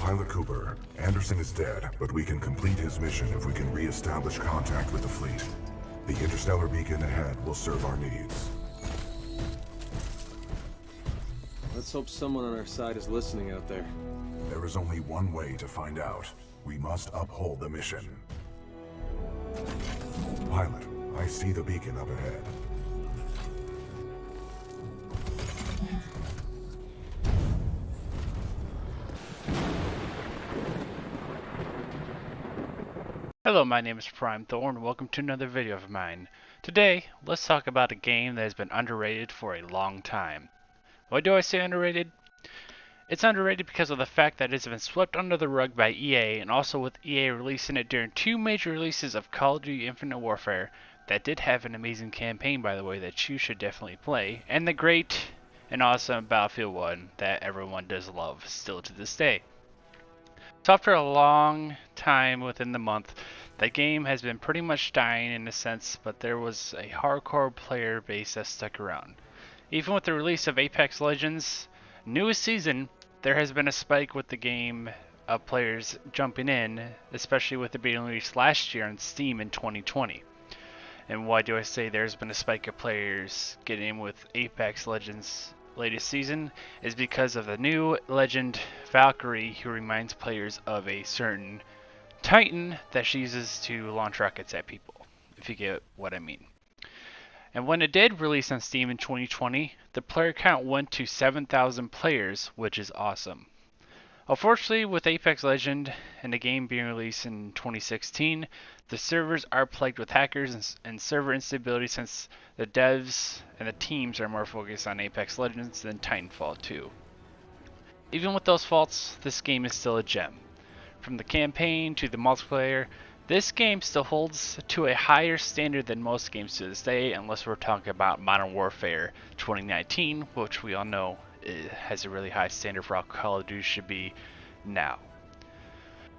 Pilot Cooper, Anderson is dead, but we can complete his mission if we can re-establish contact with the fleet. The interstellar beacon ahead will serve our needs. Let's hope someone on our side is listening out there. There is only one way to find out. We must uphold the mission. Pilot, I see the beacon up ahead. Hello, my name is Prime Thorn. Welcome to another video of mine. Today, let's talk about a game that has been underrated for a long time. Why do I say underrated? It's underrated because of the fact that it has been swept under the rug by EA, and also with EA releasing it during two major releases of Call of Duty Infinite Warfare that did have an amazing campaign, by the way, that you should definitely play, and the great and awesome Battlefield 1 that everyone does love still to this day. So after a long time within the month, the game has been pretty much dying in a sense, but there was a hardcore player base that stuck around. Even with the release of Apex Legends' newest season, there has been a spike with the game of players jumping in, especially with it being released last year on Steam in 2020. And why do I say there's been a spike of players getting in with Apex Legends' latest season is because of the new legend Valkyrie, who reminds players of a certain Titan that she uses to launch rockets at people, if you get what I mean. And when it did release on Steam in 2020, the player count went to 7,000 players, which is awesome. Unfortunately, with Apex Legend and the game being released in 2016, the servers are plagued with hackers and server instability since the devs and the teams are more focused on Apex Legends than Titanfall 2. Even with those faults, this game is still a gem. From the campaign to the multiplayer, this game still holds to a higher standard than most games to this day, unless we're talking about Modern Warfare 2019, which we all know has a really high standard for how Call of Duty should be now.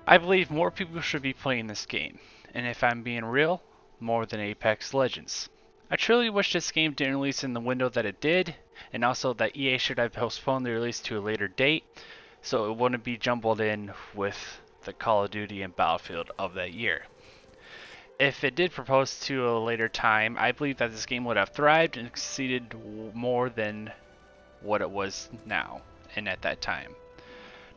I believe more people should be playing this game, and if I'm being real, more than Apex Legends. I truly wish this game didn't release in the window that it did, and also that EA should have postponed the release to a later date, so it wouldn't be jumbled in with the Call of Duty and Battlefield of that year. If it did propose to a later time, I believe that this game would have thrived and exceeded more than what it was now and at that time.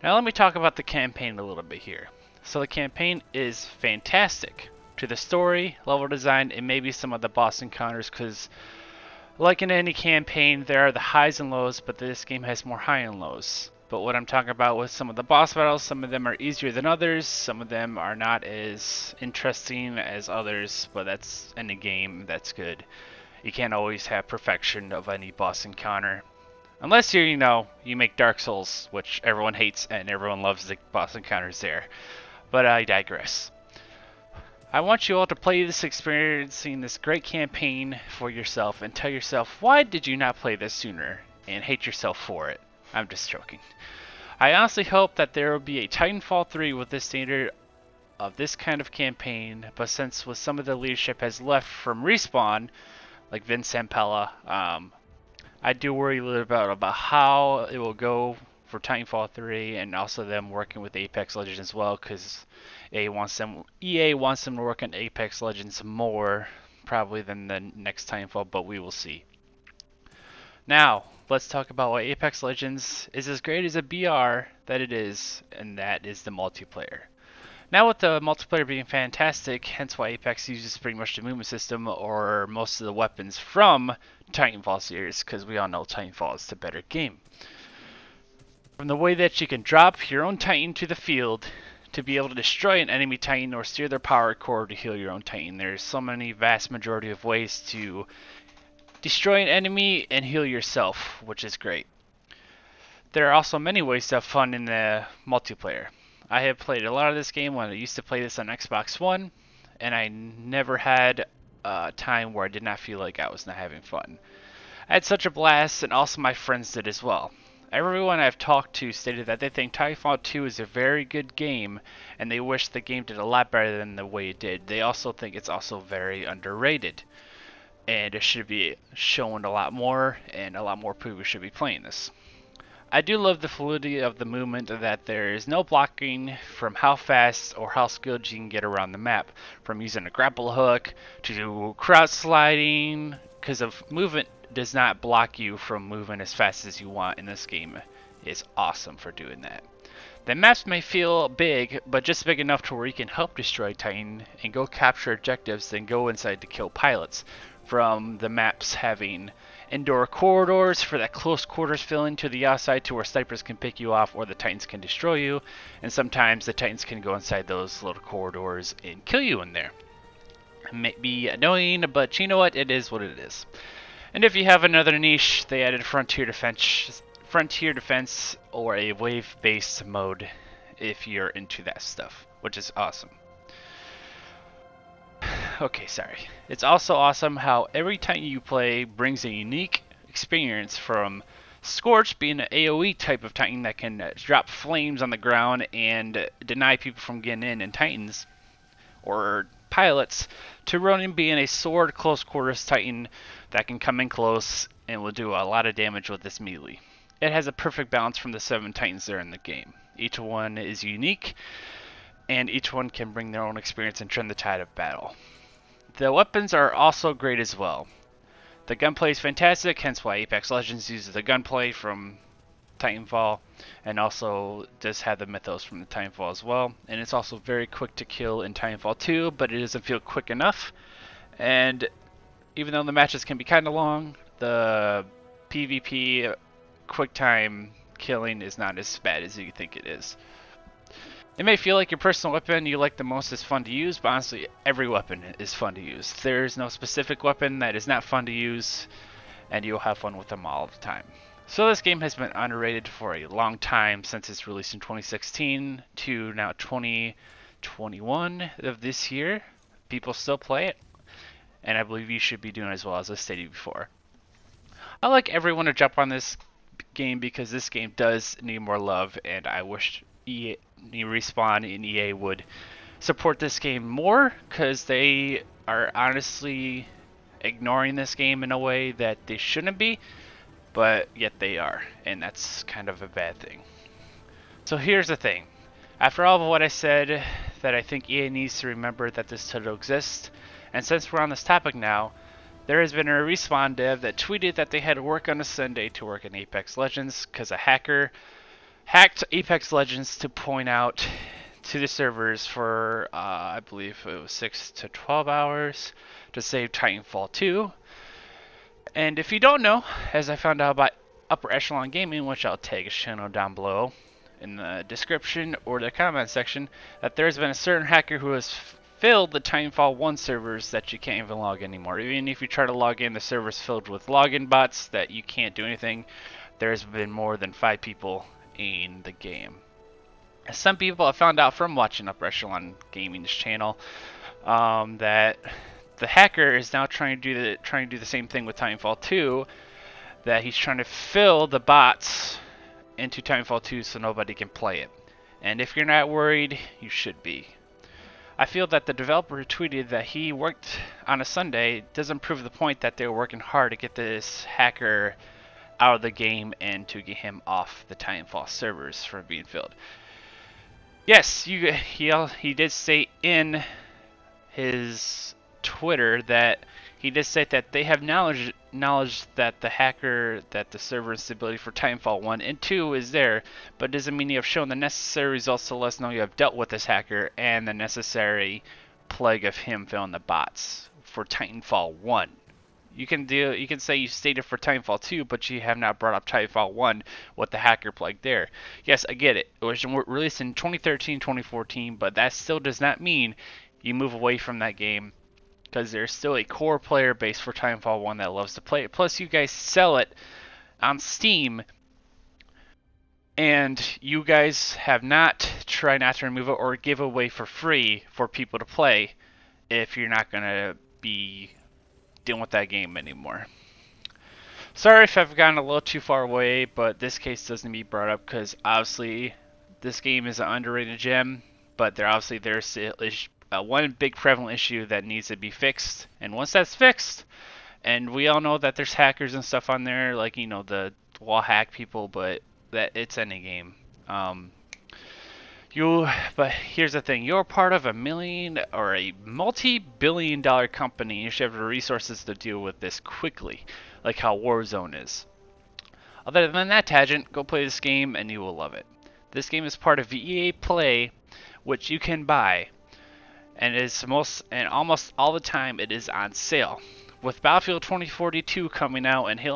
Now let me talk about the campaign a little bit here. So the campaign is fantastic. To the story, level design, and maybe some of the boss encounters, because like in any campaign, there are the highs and lows, but this game has more high and lows. But what I'm talking about with some of the boss battles, some of them are easier than others, some of them are not as interesting as others, but that's in a game, that's good. You can't always have perfection of any boss encounter. Unless you make Dark Souls, which everyone hates and everyone loves the boss encounters there. But I digress. I want you all to play this, experiencing this great campaign for yourself, and tell yourself, why did you not play this sooner, and hate yourself for it. I'm just joking. I honestly hope that there will be a Titanfall 3 with this standard of this kind of campaign, but since with some of the leadership has left from Respawn, like Vince Zampella, I do worry a little bit about how it will go for Titanfall 3, and also them working with Apex Legends as well, because EA wants them to work on Apex Legends more probably than the next Titanfall, but we will see. Now, let's talk about why Apex Legends is as great as a BR that it is, and that is the multiplayer. Now with the multiplayer being fantastic, hence why Apex uses pretty much the movement system or most of the weapons from Titanfall series, because we all know Titanfall is the better game. From the way that you can drop your own Titan to the field to be able to destroy an enemy Titan or steer their power core to heal your own Titan. There's so many vast majority of ways to destroy an enemy and heal yourself, which is great. There are also many ways to have fun in the multiplayer. I have played a lot of this game when I used to play this on Xbox One, and I never had a time where I did not feel like I was not having fun. I had such a blast, and also my friends did as well. Everyone I've talked to stated that they think Titanfall 2 is a very good game, and they wish the game did a lot better than the way it did. They also think it's also very underrated, and it should be shown a lot more, and a lot more people should be playing this. I do love the fluidity of the movement, that there is no blocking from how fast or how skilled you can get around the map, from using a grapple hook to crouch sliding, because of movement does not block you from moving as fast as you want in this game. It's awesome for doing that. The maps may feel big, but just big enough to where you can help destroy Titan and go capture objectives, then go inside to kill pilots. From the maps having indoor corridors for that close quarters feeling to the outside to where snipers can pick you off or the Titans can destroy you, and sometimes the Titans can go inside those little corridors and kill you in there. It may be annoying, but you know what? It is what it is. And if you have another niche, they added frontier defense or a wave-based mode if you're into that stuff, which is awesome. Okay, sorry. It's also awesome how every Titan you play brings a unique experience, from Scorch being an AoE type of Titan that can drop flames on the ground and deny people from getting in, and Titans or pilots, to Ronin being a sword close quarters Titan that can come in close and will do a lot of damage with this melee. It has a perfect balance from the 7 Titans there in the game. Each one is unique, and each one can bring their own experience and turn the tide of battle. The weapons are also great as well. The gunplay is fantastic, hence why Apex Legends uses the gunplay from Titanfall, and also does have the mythos from the Titanfall as well. And it's also very quick to kill in Titanfall 2, but it doesn't feel quick enough. And even though the matches can be kind of long, the PvP quick time killing is not as bad as you think it is. It may feel like your personal weapon you like the most is fun to use, but honestly, every weapon is fun to use. There's no specific weapon that is not fun to use, and you'll have fun with them all the time. So this game has been underrated for a long time, since its release in 2016 to now 2021 of this year. People still play it, and I believe you should be doing as well, as I stated before. I like everyone to jump on this game because this game does need more love, and I wish Respawn and EA would support this game more, because they are honestly ignoring this game in a way that they shouldn't be, but yet they are, and that's kind of a bad thing. So here's the thing. After all of what I said, that I think EA needs to remember that this title exists, and since we're on this topic now, there has been a Respawn dev that tweeted that they had to work on a Sunday to work in Apex Legends because a hacker hacked Apex Legends to point out to the servers for, I believe it was 6 to 12 hours to save Titanfall 2. And if you don't know, as I found out about Upper Echelon Gaming, which I'll tag his channel down below in the description or the comment section, that there's been a certain hacker who has filled the Titanfall 1 servers that you can't even log anymore. Even if you try to log in, the server's filled with login bots that you can't do anything. There's been more than 5 people in the game. Some people have found out from watching Upper Echelon Gaming's channel that the hacker is now trying to do the same thing with Titanfall 2, that he's trying to fill the bots into Titanfall 2 so nobody can play it. And if you're not worried, you should be. I feel that the developer who tweeted that he worked on a Sunday doesn't prove the point that they were working hard to get this hacker out of the game and to get him off the Titanfall servers from being filled. Yes, he did say in his Twitter that he did say that they have knowledge that the hacker, that the server instability for Titanfall 1 and 2 is there, but doesn't mean you have shown the necessary results to let us know you have dealt with this hacker and the necessary plague of him filling the bots for Titanfall 1. You can say you stated for Titanfall 2, but you have not brought up Titanfall 1 with the hacker plague there. Yes, I get it. It was released in 2013, 2014, but that still does not mean you move away from that game, because there's still a core player base for Titanfall 1 that loves to play it. Plus, you guys sell it on Steam, and you guys have not tried not to remove it or give away for free for people to play if you're not going to be dealing with that game anymore. Sorry if I've gone a little too far away, but this case doesn't need to be brought up because obviously this game is an underrated gem, but there's one big prevalent issue that needs to be fixed, and once that's fixed, and we all know that there's hackers and stuff on there, like, you know, the wall hack people, but that it's any game. But here's the thing: you're part of a million or a multi-billion-dollar company. You should have the resources to deal with this quickly, like how Warzone is. Other than that tangent, go play this game and you will love it. This game is part of EA Play, which you can buy, and almost all the time it is on sale. With Battlefield 2042 coming out and Halo